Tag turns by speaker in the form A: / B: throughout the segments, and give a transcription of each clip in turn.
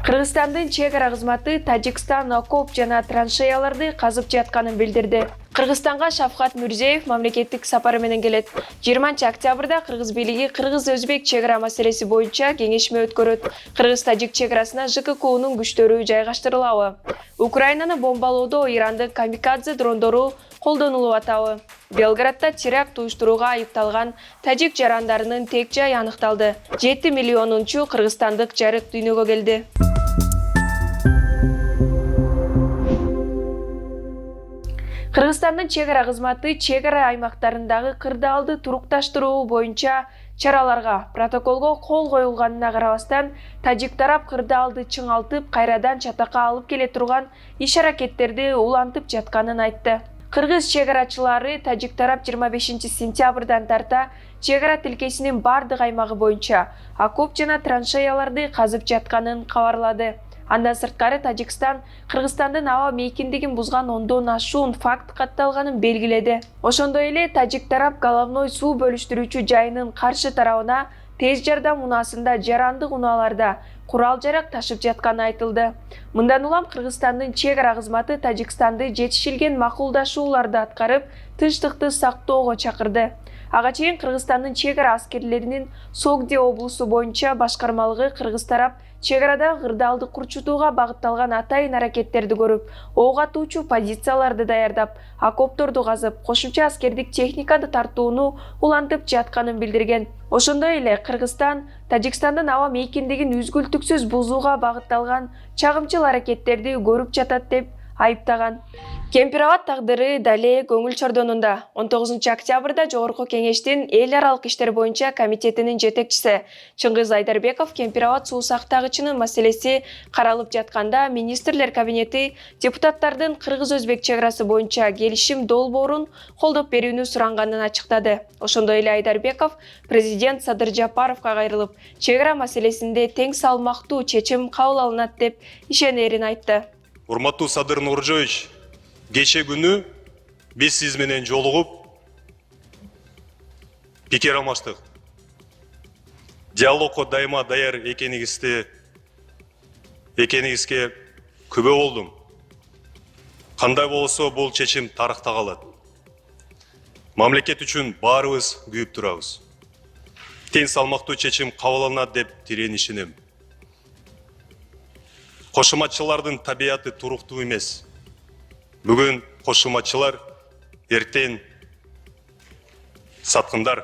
A: Кыргызстандын чегара кызматы Тажикстан окоп жана траншеяларды казып жатканын билдирди. Кыргызстанга Шавкат Мирзиёев мамлекеттик сапары менен келет. 20 октябрда кыргыз бийлиги кыргыз-өзбек чегара маселеси боюнча кеңешме өткөрөт. Кыргыз-тажик чегарасына ЖККнун күчтөрү жайгаштырылабы? Украинаны бомбалоодо Ирандын камикадзе дрондору колдонулуп атабы? Белградда теракт уюштурууга айыпталган тажик жарандарынын тек жайы аныкталды. 7 миллионунчу кыргызстандык жарык дүйнөгө келди. Кыргызстандын чегара кызматы чегара аймактарындагы кырдаалды турукташтыруу боюнча чараларга протоколго кол коюлганына карабастан, тажик тарап кырдаалды чыңалтып, кайрадан чатакка алып келе турган иш-аракеттерди улантып жатканын айтты. Кыргыз чегарачылары тажик тарап 25 сентябрдан тарта чегара тилкесинин бардык аймагы боюнча окоп жана траншеяларды казып жатканын кабарлады. Андан сырткары Тажикстан Кыргызстандын аба мейкиндигин бузган 10дон ашуун факт катталганын белгиледи. Ошондой эле тажик тарап головной суу бөлүштүрүүчү жайынын каршы тарабына тез жардам унаасында жарандык унааларда курал-жарак ташып жатканы айтылды. Мындан улам Кыргызстандын чегара кызматы Тажикстанды жетишилген макулдашууларды аткарып, тынчтыкты сактоого чакырды. Ага чейин Кыргызстандын чегара аскерлеринин Согди облусу боюнча башкармалыгы кыргыз тарап чегарадагы кырдаалды курчутууга багытталган атайын аракеттерди көрүп, ок атуучу позицияларды даярдап, окопторду казып, кошумча аскердик техниканы тартууну улантып жатканын билдирген. Ошондой эле Кыргызстан Тажикстандын аба мейкиндигин үзгүлтүксүз бузууга багытталган чагымчыл аракеттерди көрүп жатат деп айыптаган. Кемпирабад тагдыры дале көңүл чордонунда. 19 октябрда Жогорку Кеңештин эл аралык иштер боюнча комитетинин жетекчиси Чыңгыз Айдарбеков Кемпирабад суу сактагычынын маселеси каралып жатканда министрлер кабинети депутаттардын кыргыз-өзбек чегарасы боюнча келишим долбоорун колдоп берүүнү суранганын ачыктады. Ошондой эле Айдарбеков президент Садыр Жапаровго кайрылып, чегара маселесинде тең салмактуу чечим кабыл алынат деп ишенерин айтты.
B: Урматтуу Садыр Нуржоевич, кече күнү биз сиз менен жолугуп пикир алмаштык. Диалогко дайыма даяр экенигизге күбө болдум. Кандай болсо бул чечим тарыхта калат. Мамлекет үчүн баарыбыз күйүп турабыз. Тең салмактуу чечим кабыл алынат деп терең ишенем. Кошуматчылардын табияты туруктуу эмес. Бүгүн кошуматчылар, эртең саткындар.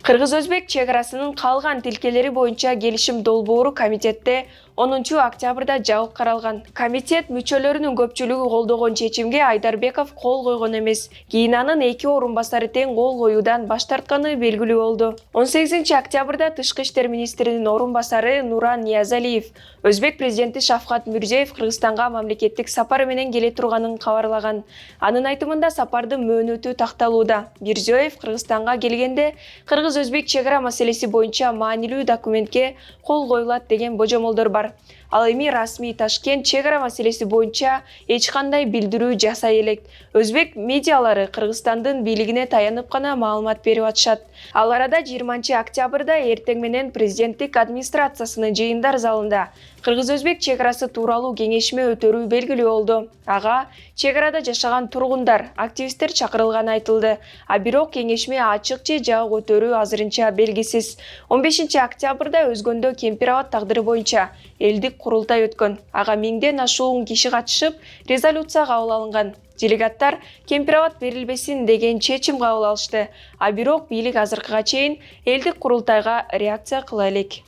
A: Кыргыз-өзбек чегарасынын калган тилкелери боюнча келишим долбоору комитетте 10 октябрда жабык каралган. Комитет мүчөлөрүнүн көпчүлүгү колдогон чечимге Айдарбеков кол койгон эмес. Кийин анын 2 орун басары тең кол коюудан баш тартканы белгилүү болду. 18 октябрда Тышкы иштер министринин орун басары Нуран Ниязалиев Өзбек президенти Шавкат Мирзиёев Кыргызстанга мамлекеттик сапары менен келе турганын кабарлаган. Анын айтымында сапардын мөөнөтү такталууда. Мирзиёев Кыргызстанга келгенде Кыргыз-өзбек чегара маселеси боюнча маанилүү документке кол коюлат деген божомолдор бар. Ал эми расмий Ташкент чегара маселеси боюнча эч кандай билдирүү жасай элек. Өзбек медиалары Кыргызстандын бийлигине таянып гана маалымат берип атышат. Ал арада 20 октябрда эртең менен президенттик администрациясынын жыйындар залында Кыргыз-өзбек чегарасы тууралуу кеңешме өтөрүү белгилүү болду. Ага чегарада жашаган тургундар, активисттер чакырылганы айтылды. А бирок кеңешме ачык же жабык өтөрүү азырынча белгисиз. 15 октябрда Өзгөндө Кемпирабад тагдыры боюнча элдик курултай өткөн. Ага 1000ден ашуун киши катышып, резолюция кабыл алынган. Делегаттар Кемпирабад берилбесин деген чечим кабыл алышты. А бирок бийлик азыркыга чейин элдик курултайга реакция кыла элек.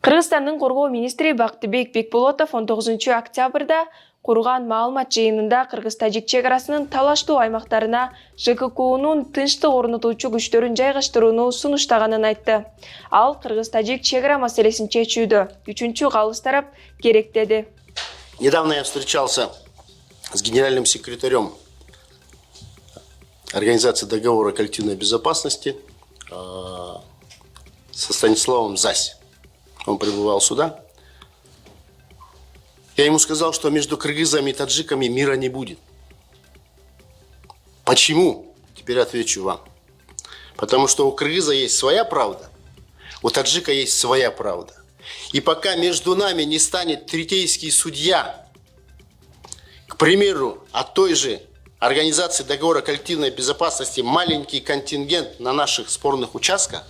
A: Кыргызстандын коргоо министри Бактыбек Бекболотов 19 октябрда курган маалымат жыйынында Кыргыз-тажик чегарасынын талаштуу аймактарына ЖККнун тынчтык орнотуучу күчтөрүн жайгаштырууну сунуштаганын айтты. Ал Кыргыз-тажик чегара маселесин чечүүдө 3-чү калыс тарап керек деди.
C: Недавно я встречался с генеральным секретарем Организации договора коллективной безопасности со Станиславом Зась. Он прибывал сюда. Я ему сказал, что между кыргызами и таджиками мира не будет. Почему? Теперь отвечу вам. Потому что у кыргыза есть своя правда, у таджика есть своя правда. И пока между нами не станет третейский судья, к примеру, от той же Организации договора коллективной безопасности маленький контингент на наших спорных участках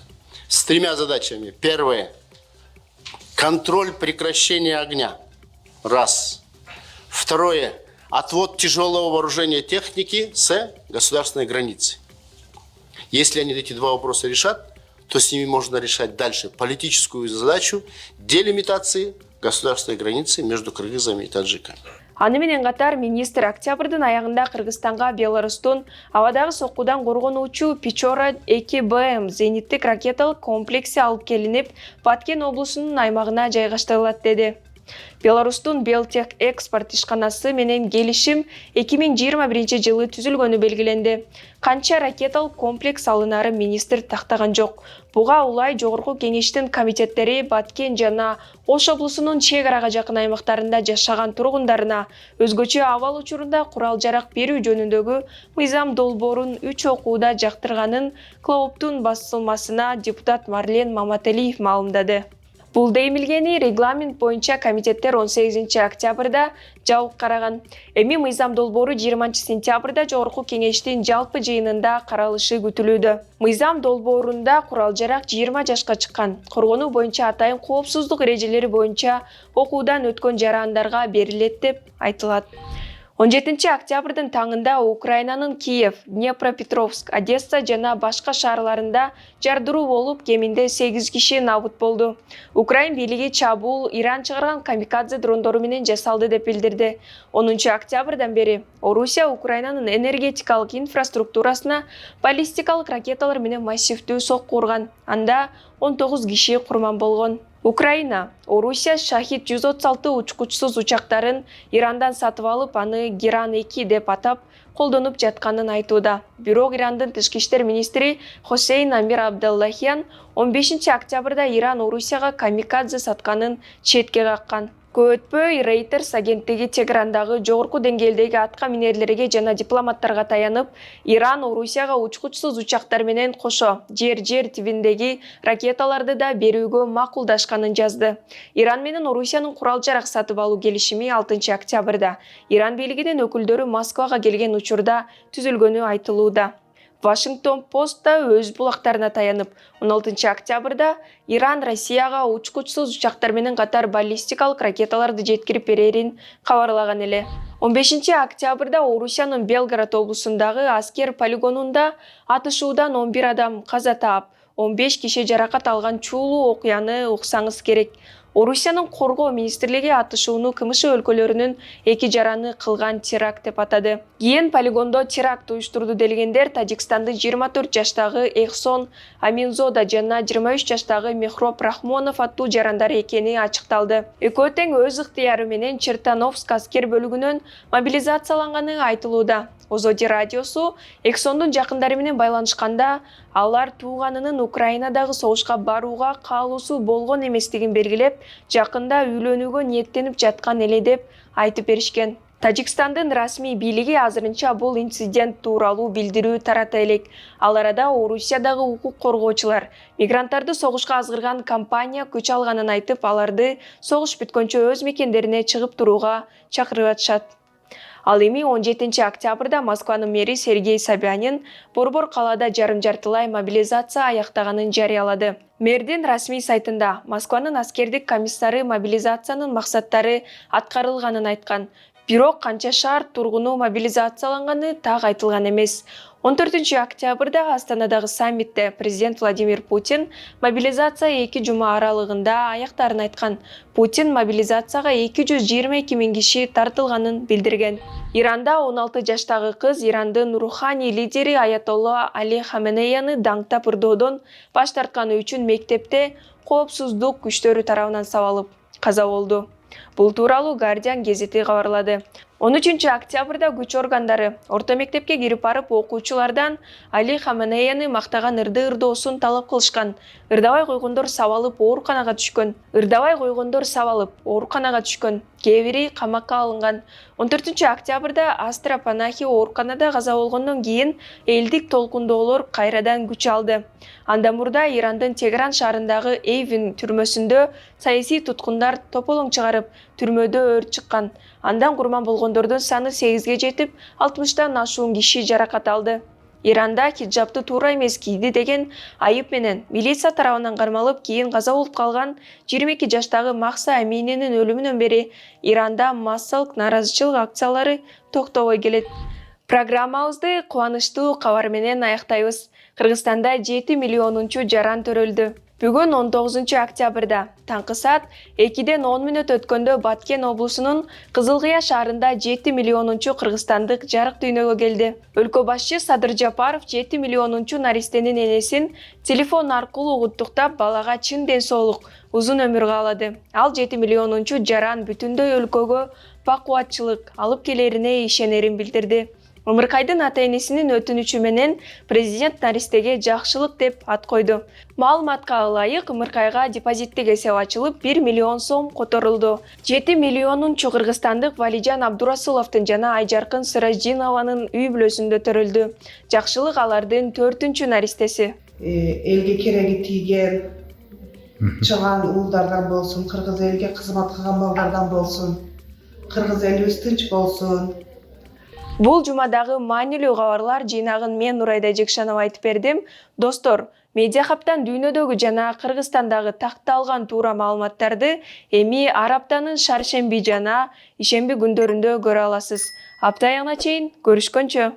C: с 3 задачами. Первое. Контроль прекращения огня. Раз. Второе. Отвод тяжелого вооружения техники с государственной границы. Если они эти 2 вопроса решат, то с ними можно решать дальше политическую задачу делимитации государственной границы между кыргызами и таджиками.
A: Аны менен катар министр октябрдын аягында Кыргызстанга Беларустун абадагы соккудан коргонуучу Печора 2БМ зениттик ракеталык комплекси алып келинип, Баткен облусунун аймагына жайгаштырылат деди. Беларустун Белтех экспорт ишканасы менен келишим 2021 жылы түзүлгөнү белгиленди. Канча ракеталык комплекс алынары министр тактаган жок. Буга улай жогорку кеңештин комитеттери Баткен жана Ош облусунун чек арага жакын аймактарында жашаган тургундарына өзгөчө абал учурунда курал-жарак берүү жөнүндөгү мыйзам долбоорун 3 окууда жактырганын Клооптун басылмасына депутат Марлен Мамателиев маалымдады. Бул деймилгени регламент боюнча комитеттер 18 октябрда жабык караган. Эми мыйзам долбоору 20 сентябрда жогорку кеңештин жалпы жыйынында каралышы күтүлүүдө. Мыйзам долбоорунда курал-жарак 20 жашка чыккан. Коргонуу боюнча атайын коопсуздук эрежелери боюнча окуудан өткөн жарандарга берилет деп айтылат. 17 октябрдын таңында Украинанын Киев, Днепропетровск, Одесса жана башка шаарларында жардыруу болуп, кеминде 8 киши набыт болду. Украин бийлиги чабуул Иран чыгарган камикадзе дрондору менен жасалды деп билдирди. 10 октябрдан бери Орусия Украинанын энергетикалык инфраструктурасына баллистикалык ракеталар менен массивдүү сокку урган. Анда 19 киши курман болгон. Украина, Орусия Шахид 136 учкучсуз учактарын Ирандан сатып алып, аны Геран-2 деп атап, колдонуп жатканын айтууда. Бирок Ирандын тышкы иштер министри Хосейн Амир Абдаллахиян 15 октябрда Иран Орусияга камикадзе сатканын четке каккан. Көп өтпөй Reuters агенттиги Теграндагы жогорку деңгээлдеги атка минерлерге жана дипломаттарга таянып, Иран Орусияга учкучсуз учактар менен кошо жер тибиндеги ракеталарды да берүүгө макулдашканын жазды. Иран менен Орусиянын курал-жарак сатып алуу келишими 6 октябрда Иран бийлигинин өкүлдөрү Москвага келген учурда түзүлгөнү айтылууда. Вашингтон Постта өз булактарына таянып, 16 октябрда Иран Россияга учкучсуз учактар менен катар баллистикалык ракеталарды жеткирип берерин кабарлаган эле. 15 октябрда Орусиянын Белгород облусундагы аскер полигонунда атышуудан 11 адам каза таап, 15 киши жаракат алган чуулуу окуяны уксаңыз керек. Орусиянын коргоо министрлиги атышууну КМШ өлкөлөрүнүн 2 жараны кылган теракт деп атады. Кийин полигондо теракт уюштурду делгендер Тажикстандын 24 жаштагы Эхсон Аминзода жана 23 жаштагы Мехроп Рахмонов аттуу жарандар экени ачыкталды. Экөө тең өз ыктыяры менен Чертановск аскер бөлүгүнөн мобилизацияланганы айтылууда. Озоди радиосу Эхсондун жакындары менен байланышканда, алар тууганынын Украинадагы согушка барууга каалоосу болгон эместигин белгилеп, жакында үйлөнүүгө ниеттенип жаткан эле деп айтып беришкен. Тажикстандын расмий бийлиги азырынча бул инцидент тууралуу билдирүү тарата элек. Ал арада Орусиядагы укук коргоочулар мигранттарды согушка азгырган компания күч алганын айтып, аларды согуш бүткөнчө өз мекендерине чыгып турууга чакырып атышат. Ал эми 17 октябрда Москванын мэри Сергей Собянин Борбор калаада жарым-жартылай мобилизация аяктаганын жарыялады. Мэрдин расмий сайтында Москванын аскердик комиссары мобилизациянын максаттары аткарылганын айткан. Бирок канча шаар тургуну мобилизацияланганы так айтылган эмес. 14 октябрда Астанадагы саммитте президент Владимир Путин мобилизация 2 жума аралыгында аяктарын айткан. Путин мобилизацияга 222 миң киши тартылганын билдирген. Иранда 16 жаштагы кыз Ирандын руханий лидери Аятолла Али Хаменеяны даңктап ырдоодон баш тартканы үчүн мектепте коопсуздук күчтөрү тарабынан сабалып каза болду. Бул тууралуу Guardian гезити кабарлады. 13 октябрда күч органдары орто мектепке кирип барып окуучулардан Али Хаменеяны мактаган ырды-ырдоосун талап кылышкан. Ырдабай койгондор сабалып ооруканага түшкөн. Кээ бири камакка алынган. 14 октябрда Астра Панахи ооруканада каза болгондон кийин элдик толкундоолор кайрадан күч алды. Андан мурда Ирандын Тегеран шаарындагы Эйвин түрмөсүндө саясий туткундар тополоң чыгарып, түрмөдө өрт чыккан. Андан курман болгондордун саны 8ге жетип, 60тан ашуун киши жаракат алды. Иранда хиджабты туура эмес кийди деген айып менен милиция тарабынан кармалып, кийин каза болуп калган 22 жаштагы Махса Аминенин өлүмүнөн бери Иранда массалык нааразычылык акциялары токтобой келет. Программабызды кубанычтуу кабар менен аяктайбыз. Кыргызстанда 7 миллионунчу жаран төрөлдү. Бүгүн 19 октябрда таңкы саат 2-ден 10 мүнөт өткөндө Баткен облусунун Кызылкыя шаарында 7 миллионунчу кыргызстандык жарык дүйнөгө келди. Өлкө башчы Садыр Жапаров 7 миллионунчу наристенин энесин телефон аркылуу куттуктап, балага чын ден соолук, узун өмүр каалады. Ал 7 миллионунчу жаран бүтүндөй өлкөгө бакубатчылык алып келерине ишенерин билдирди. Ымыркайдын ата-энесинин өтүнүчү менен президент наристеге жакшылык деп ат койду. Маалыматка ылайык, Ымыркайга депозиттик эсеп ачылып 1 миллион сом которулду. 7 миллионунчу кыргызстандык Валижан Абдурасуловдун жана Айжаркын Сыраждинованын үй бүлөсүндө төрөлдү. Жакшылык алардын 4-үнчү наристеси.
D: Элге кереги тийген чыган уулдардан болсун, кыргыз элге кызмат кылган балдардан болсун, кыргыз элибиз тынч болсун.
A: Бул жумадагы маанилүү кабарлар жыйнагын мен Нурайда Жекшанова айтып бердим. Достор, Медиа Хабтан дүйнөдөгү жана Кыргызстандагы такталган туура маалыматтарды эми ар аптанын шаршемби жана ишемби күндөрүндө көрө аласыз. Апта аягына чейин көрүшкөнчө.